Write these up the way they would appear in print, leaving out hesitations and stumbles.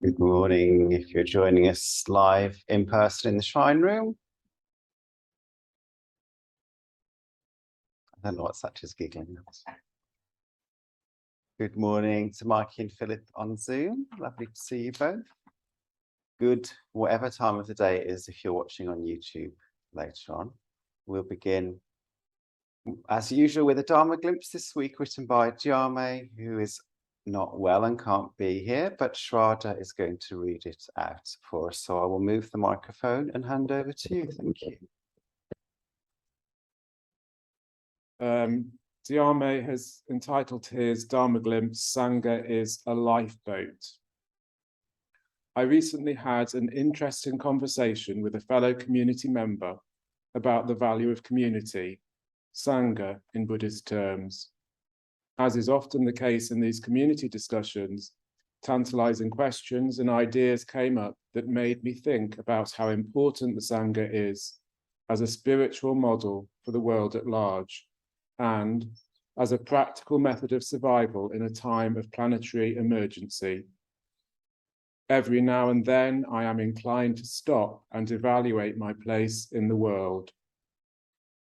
Good morning, if you're joining us live in person in the Shrine Room. I don't know what such is giggling at. Good morning to Mikey and Philip on Zoom. Lovely to see you both. Good, whatever time of the day it is if you're watching on YouTube later on. We'll begin, as usual, with a Dharma glimpse this week written by Dayamay, who is not well and can't be here, but Shraddha is going to read it out for us. So I will move the microphone and hand over to you. Thank you. Dayamay has entitled his Dharma glimpse, Sangha is a Lifeboat. I recently had an interesting conversation with a fellow community member about the value of community, Sangha in Buddhist terms. As is often the case in these community discussions, tantalizing questions and ideas came up that made me think about how important the Sangha is as a spiritual model for the world at large, and as a practical method of survival in a time of planetary emergency. Every now and then, I am inclined to stop and evaluate my place in the world.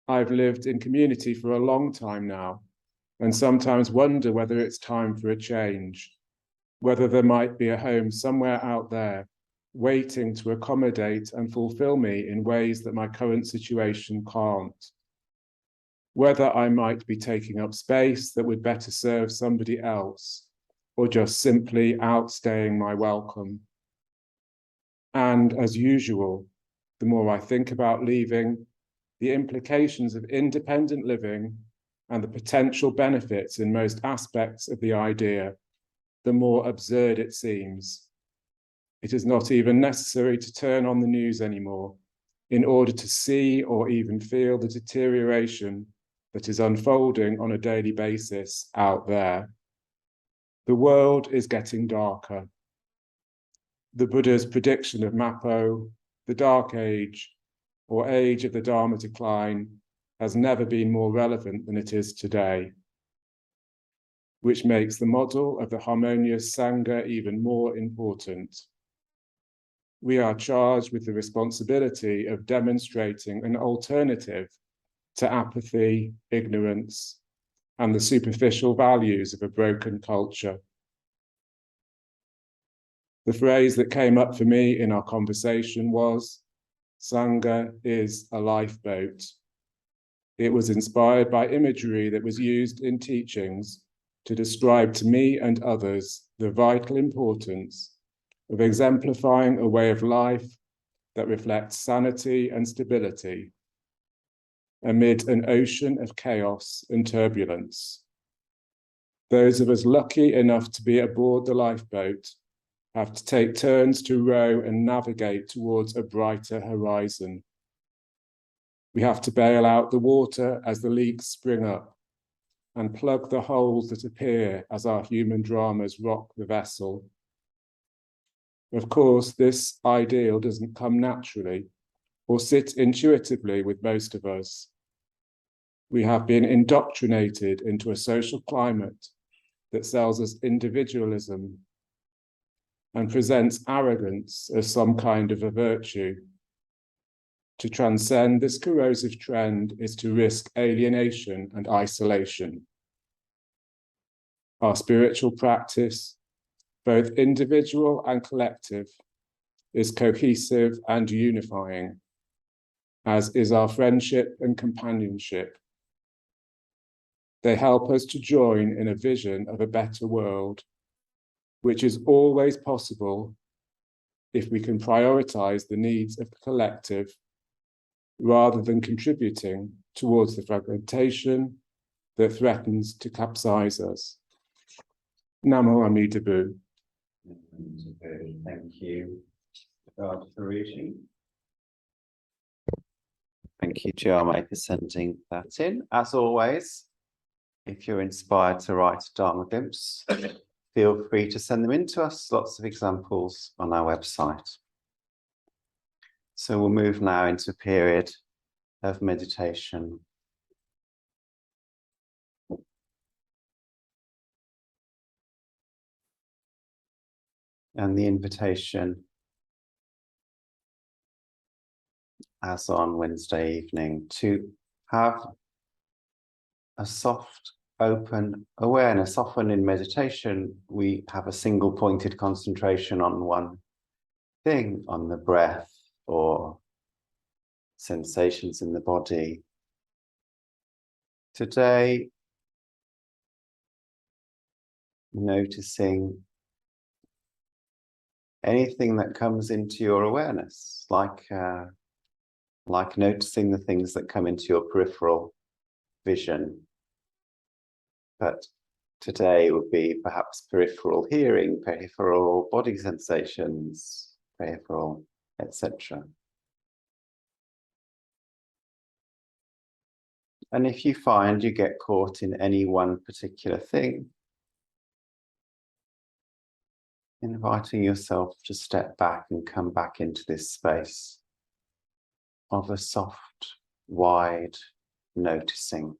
I've lived in community for a long time now, and sometimes wonder whether it's time for a change, whether there might be a home somewhere out there waiting to accommodate and fulfill me in ways that my current situation can't. Whether I might be taking up space that would better serve somebody else, or just simply outstaying my welcome. And as usual, the more I think about leaving, the implications of independent living and the potential benefits in most aspects of the idea, the more absurd it seems. It is not even necessary to turn on the news anymore in order to see or even feel the deterioration that is unfolding on a daily basis out there. The world is getting darker. The Buddha's prediction of Mapo, the Dark Age, or age of the Dharma decline, has never been more relevant than it is today, which makes the model of the harmonious Sangha even more important. We are charged with the responsibility of demonstrating an alternative to apathy, ignorance, and the superficial values of a broken culture. The phrase that came up for me in our conversation was, Sangha is a lifeboat. It was inspired by imagery that was used in teachings to describe to me and others the vital importance of exemplifying a way of life that reflects sanity and stability amid an ocean of chaos and turbulence. Those of us lucky enough to be aboard the lifeboat have to take turns to row and navigate towards a brighter horizon. We have to bail out the water as the leaks spring up and plug the holes that appear as our human dramas rock the vessel. Of course, this ideal doesn't come naturally or sit intuitively with most of us. We have been indoctrinated into a social climate that sells us individualism and presents arrogance as some kind of a virtue. To transcend this corrosive trend is to risk alienation and isolation. Our spiritual practice, both individual and collective, is cohesive and unifying, as is our friendship and companionship. They help us to join in a vision of a better world, which is always possible if we can prioritize the needs of the collective rather than contributing towards the fragmentation that threatens to capsize us. Namo Amida Bu. Thank you, God, for reading. Thank you, Dayamay, for sending that in. As always, if you're inspired to write a Dharma glimpse, feel free to send them in to us. Lots of examples on our website. So we'll move now into a period of meditation. And the invitation, as on Wednesday evening, to have a soft, open awareness. Often in meditation, we have a single pointed concentration on one thing, on the breath or sensations in the body. Today, noticing anything that comes into your awareness, like noticing the things that come into your peripheral vision. But today would be perhaps peripheral hearing, peripheral body sensations, peripheral, etc. And if you find you get caught in any one particular thing, inviting yourself to step back and come back into this space of a soft, wide noticing.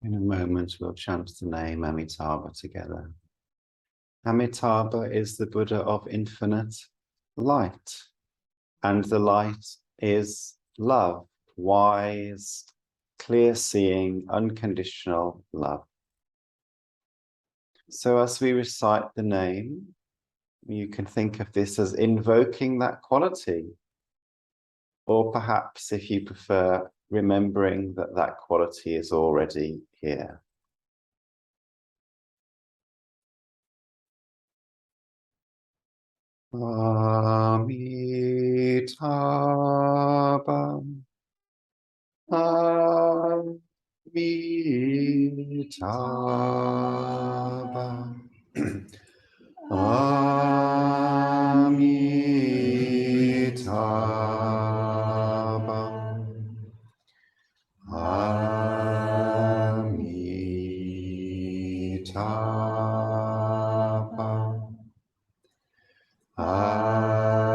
In a moment, we'll chant the name Amitabha together. Amitabha is the Buddha of infinite light, and the light is love, wise, clear-seeing, unconditional love. So as we recite the name, you can think of this as invoking that quality, or perhaps, if you prefer, remembering that that quality is already here. Amitabha, Amitabha, Amitabha, Amitabha, Amitabha,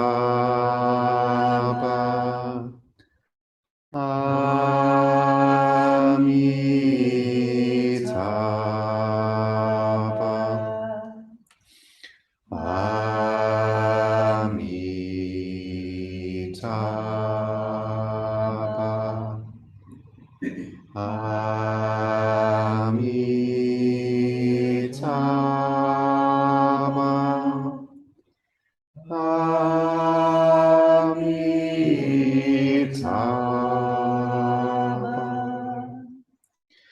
Amitabha,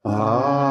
Amitabha.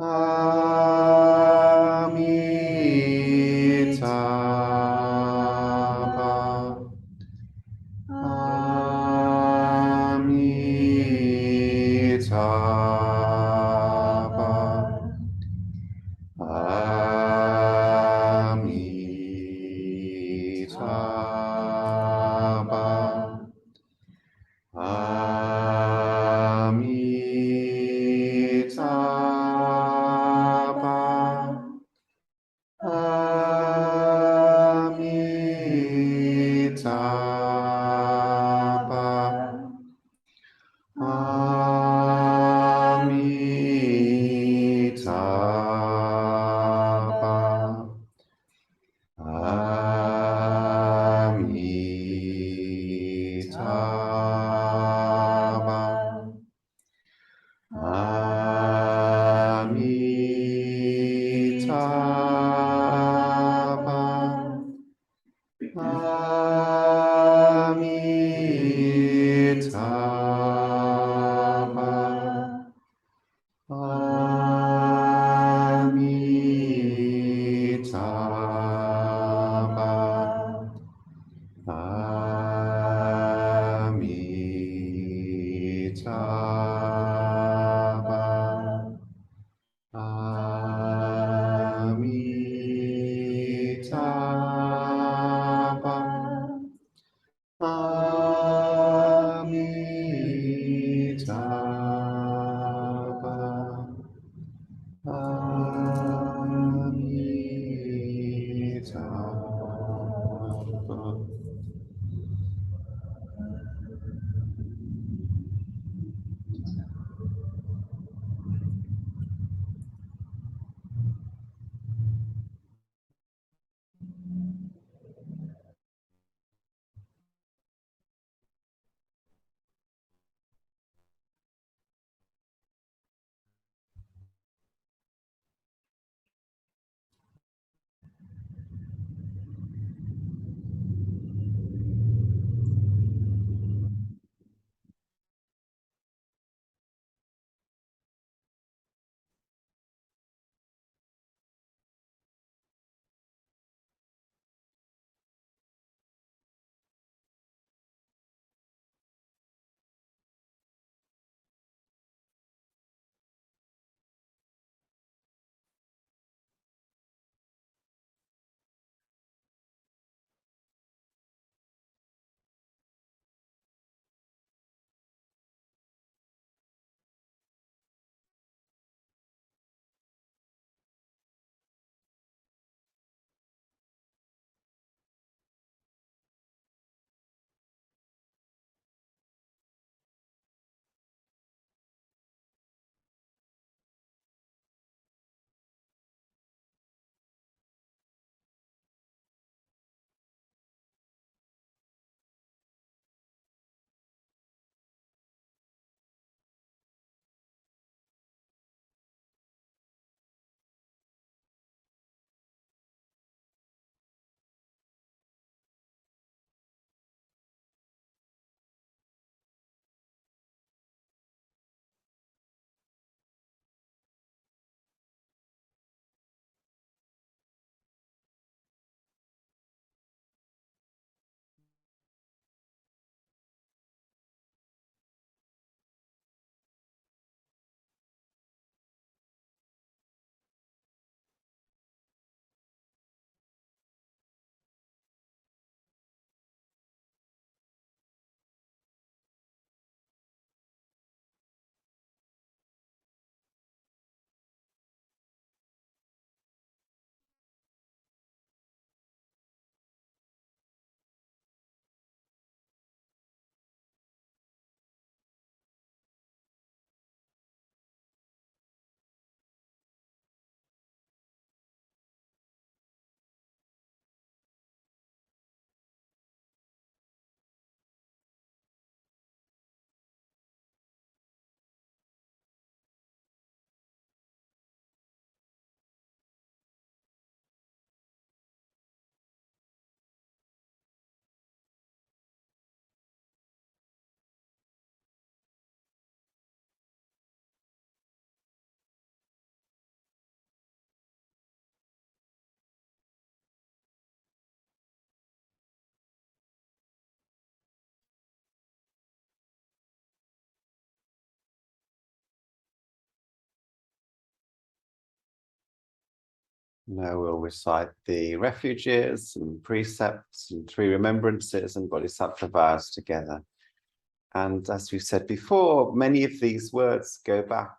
Amitabha. Amitabha. Amitabha. Amitabha. Amitabha. Amitabha. Amitabha. Amitabha. Amitabha. Amitabha. Amitabha. Now we'll recite the refuges and precepts and three remembrances and bodhisattva vows together. And as we said before, many of these words go back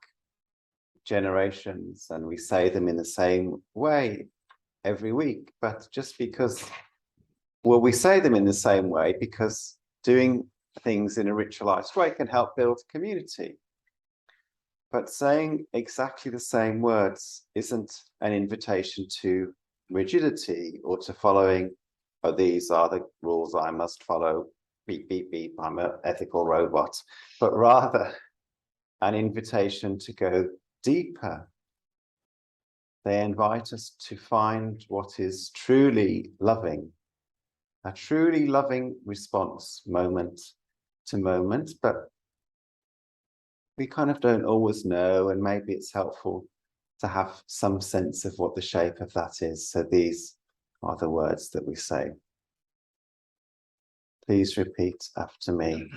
generations and we say them in the same way every week. But just because, well, we say them in the same way because doing things in a ritualized way can help build community. But saying exactly the same words isn't an invitation to rigidity or to following, oh, these are the rules I must follow, beep, beep, beep, I'm an ethical robot, but rather an invitation to go deeper. They invite us to find what is truly loving, a truly loving response moment to moment, but we kind of don't always know, and maybe it's helpful to have some sense of what the shape of that is. So these are the words that we say. Please repeat after me.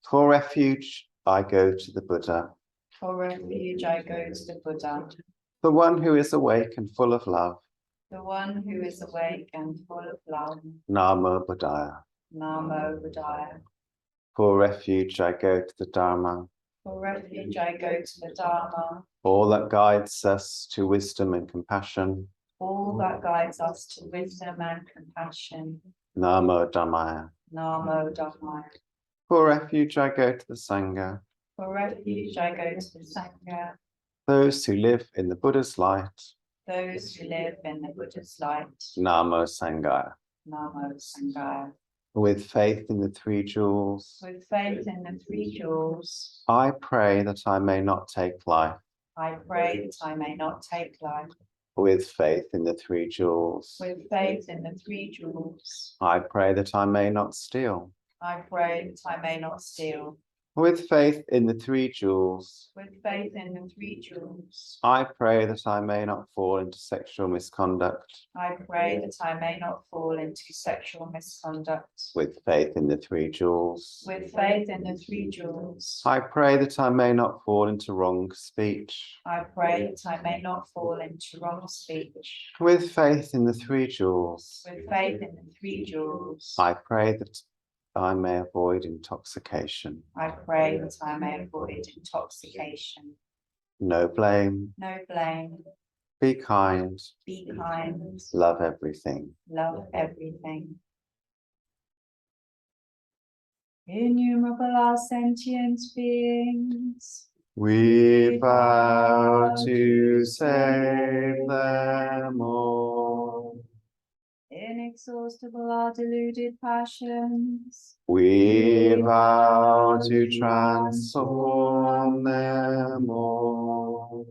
For refuge, I go to the Buddha. For refuge, I go to the Buddha, The one who is awake and full of love. the one who is awake and full of love. Namo Buddhaya. Namo Buddhaya. For refuge, I go to the Dharma. For refuge, I go to the Dharma, All that guides us to wisdom and compassion. all that guides us to wisdom and compassion. Namo Dhammaya. Namo Dharma. For refuge, I go to the Sangha. For refuge, I go to the Sangha, Those who live in the Buddha's light. those who live in the Buddha's light. Namo Sanghaya. Namo Sangha. With faith in the three jewels. With faith in the three jewels, I pray that I may not take life. I pray that I may not take life. With faith in the three jewels. With faith in the three jewels, I pray that I may not steal. I pray that I may not steal. With faith in the three jewels. With faith in the three jewels, I pray that I may not fall into sexual misconduct. I pray that I may not fall into sexual misconduct. With faith in the three jewels. With faith in the three jewels, I pray that I may not fall into wrong speech. I pray that I may not fall into wrong speech. With faith in the three jewels. With faith in the three jewels, I pray that I may avoid intoxication. I pray that I may avoid intoxication. No blame. No blame, Be kind. be kind, Love everything. love everything. Innumerable are sentient beings. We vow to save them all. Inexhaustible are deluded passions. We vow to transform them all.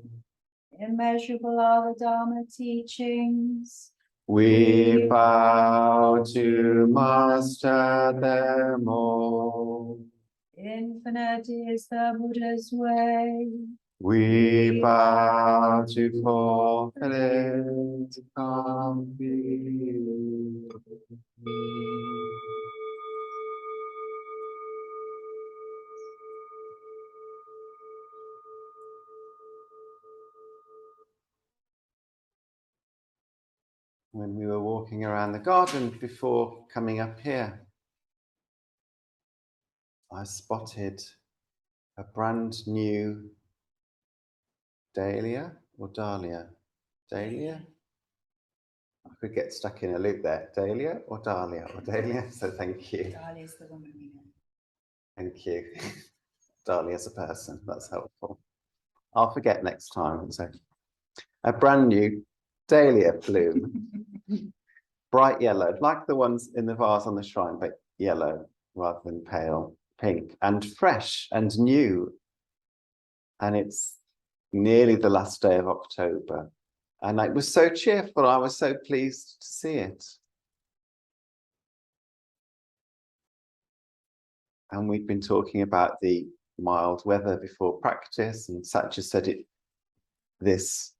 Immeasurable are the Dharma teachings. We vow to master them all. Infinite is the Buddha's way. We vow to fulfill it completely. When we were walking around the garden before coming up here, I spotted a brand new dahlia or dahlia? Dahlia? I could get stuck in a loop there. Dahlia or dahlia or dahlia? So thank you. Dahlia is the woman we know. Thank you. Dahlia's a person. That's helpful. I'll forget next time. So, a brand new dahlia bloom. Bright yellow, like the ones in the vase on the shrine, but yellow rather than pale pink, and fresh and new. And it's nearly the last day of October. And it was so cheerful. I was so pleased to see it. And we've been talking about the mild weather before practice, and Satya said it, this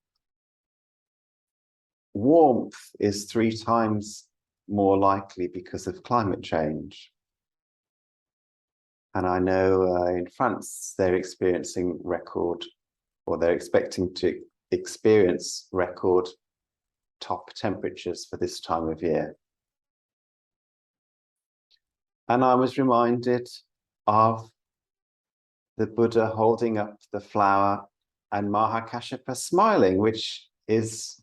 warmth is 3 times more likely because of climate change. And I know in France, they're experiencing record, or they're expecting to experience record top temperatures for this time of year. And I was reminded of the Buddha holding up the flower and Mahakashyapa smiling, which is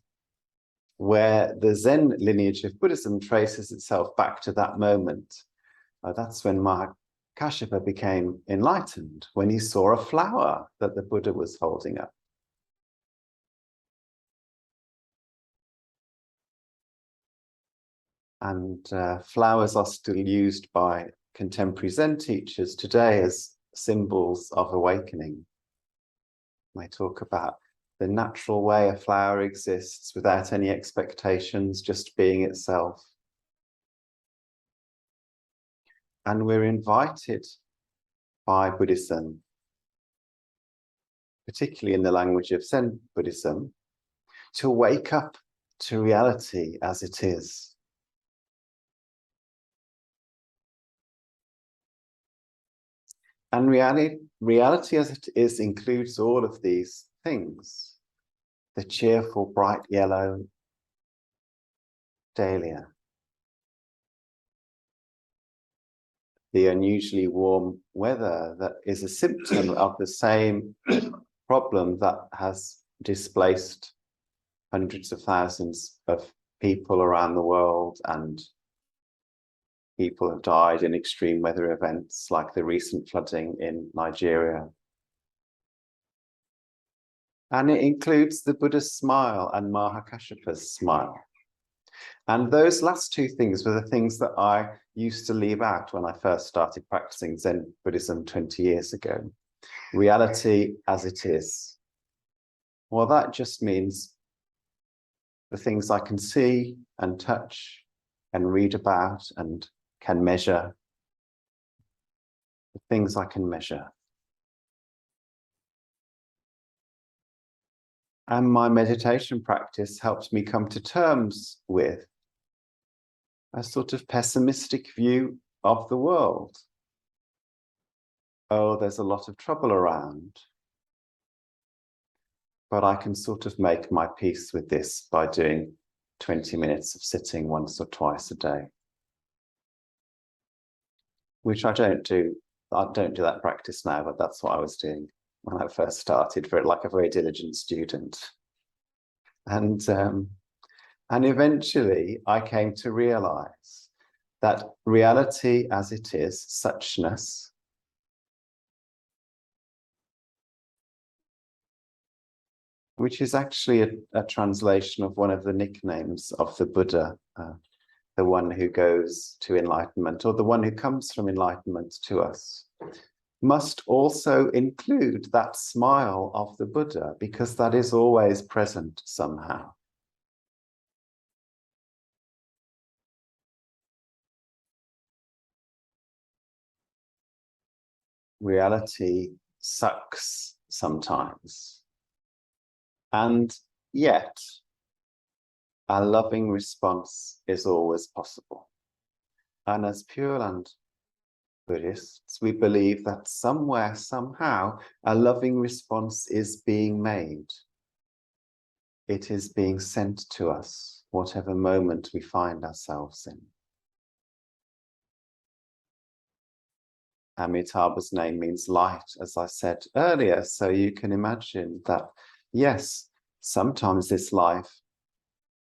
where the Zen lineage of Buddhism traces itself back to that moment. That's when Mahakashyapa became enlightened, when he saw a flower that the Buddha was holding up. And flowers are still used by contemporary Zen teachers today as symbols of awakening. They talk about the natural way a flower exists without any expectations, just being itself. And we're invited by Buddhism, particularly in the language of Zen Buddhism, to wake up to reality as it is. And reality as it is includes all of these things. The cheerful, bright yellow dahlia. The unusually warm weather that is a symptom of the same problem that has displaced hundreds of thousands of people around the world, and people have died in extreme weather events like the recent flooding in Nigeria. And it includes the Buddha's smile and Mahakashyapa's smile. And those last two things were the things that I used to leave out when I first started practicing Zen Buddhism 20 years ago. Reality as it is. Well, that just means the things I can see and touch and read about and can measure. The things I can measure. And my meditation practice helps me come to terms with a sort of pessimistic view of the world. Oh, there's a lot of trouble around. But I can sort of make my peace with this by doing 20 minutes of sitting once or twice a day. Which I don't do. I don't do that practice now, but that's what I was doing when I first started, like a very diligent student. And eventually I came to realize that reality as it is, suchness, which is actually a translation of one of the nicknames of the Buddha, the one who goes to enlightenment, or the one who comes from enlightenment to us, must also include that smile of the Buddha, because that is always present somehow. Reality sucks sometimes. And yet, a loving response is always possible. And as Pure Land Buddhists, we believe that somewhere, somehow, a loving response is being made. It is being sent to us, whatever moment we find ourselves in. Amitabha's name means light, as I said earlier, so you can imagine that, yes, sometimes this life,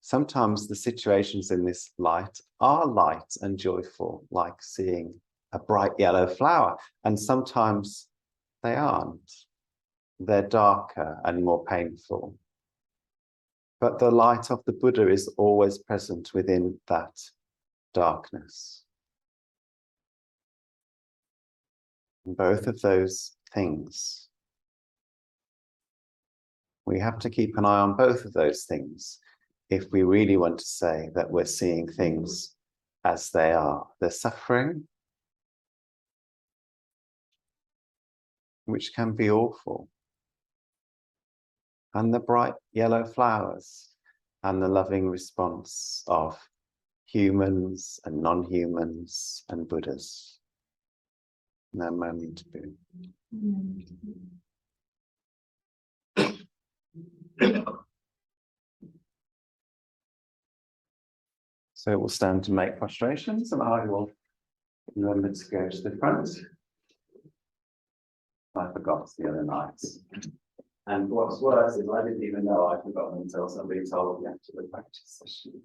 sometimes the situations in this light are light and joyful, like seeing a bright yellow flower, and sometimes they aren't. They're darker and more painful. But the light of the Buddha is always present within that darkness. Both of those things. We have to keep an eye on both of those things if we really want to say that we're seeing things as they are. The suffering, which can be awful, and the bright yellow flowers, and the loving response of humans and non-humans and Buddhas. No moment to be. So we'll stand to make prostrations, and I will remember to go to the front. I forgot the other night. And what's worse is I didn't even know I forgot until somebody told me after the practice session.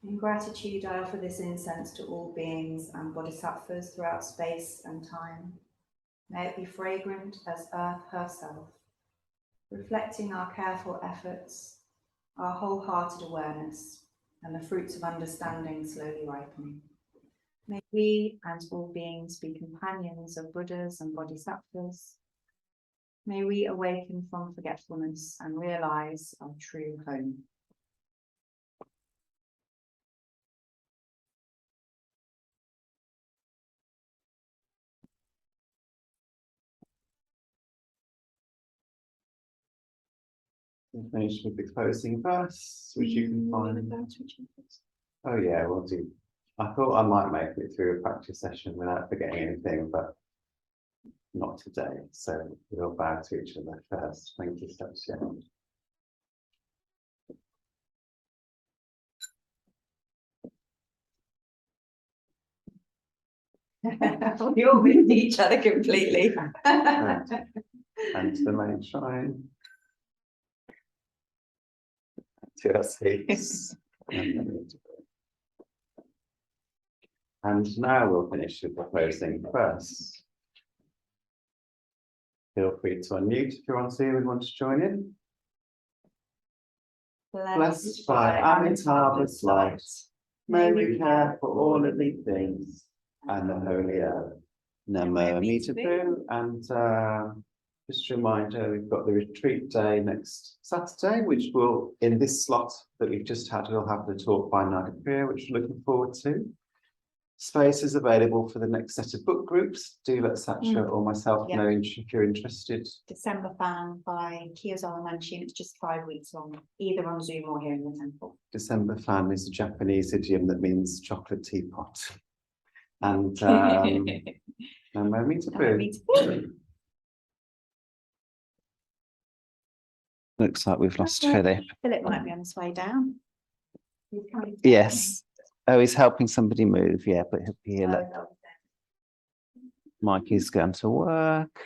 In gratitude, I offer this incense to all beings and bodhisattvas throughout space and time. May it be fragrant as earth herself, reflecting our careful efforts, our wholehearted awareness, and the fruits of understanding slowly ripening. May we and all beings be companions of Buddhas and bodhisattvas. May we awaken from forgetfulness and realize our true home. We'll finish with the closing verse, which you can find. Oh yeah, we'll do. I thought I might make it through a practice session without forgetting anything, but not today. So we'll bow to each other first. Thank you, Satya. We all missed each other completely. And to the main shrine. To our seats. And now we'll finish with the closing verse. Feel free to unmute if you're on Zoom and want to join in. Blessed by Amitabha's light, may we care for all living things and the holy earth. Namo Amita Boo. And just a reminder, we've got the retreat day next Saturday, which will, in this slot that we've just had, we'll have the talk by Naga Priya, which we're looking forward to. Space is available for the next set of book groups. Do let Satya or myself know if you're interested. December Fan by Kiyosara Manchin. It's just 5 weeks long, either on Zoom or here in the temple. December Fan is a Japanese idiom that means chocolate teapot. And looks like we've lost Philip. Philip might be on his way down. Yes. Oh, he's helping somebody move, yeah, but he'll be here. Oh, Look, that was Mikey's going to work.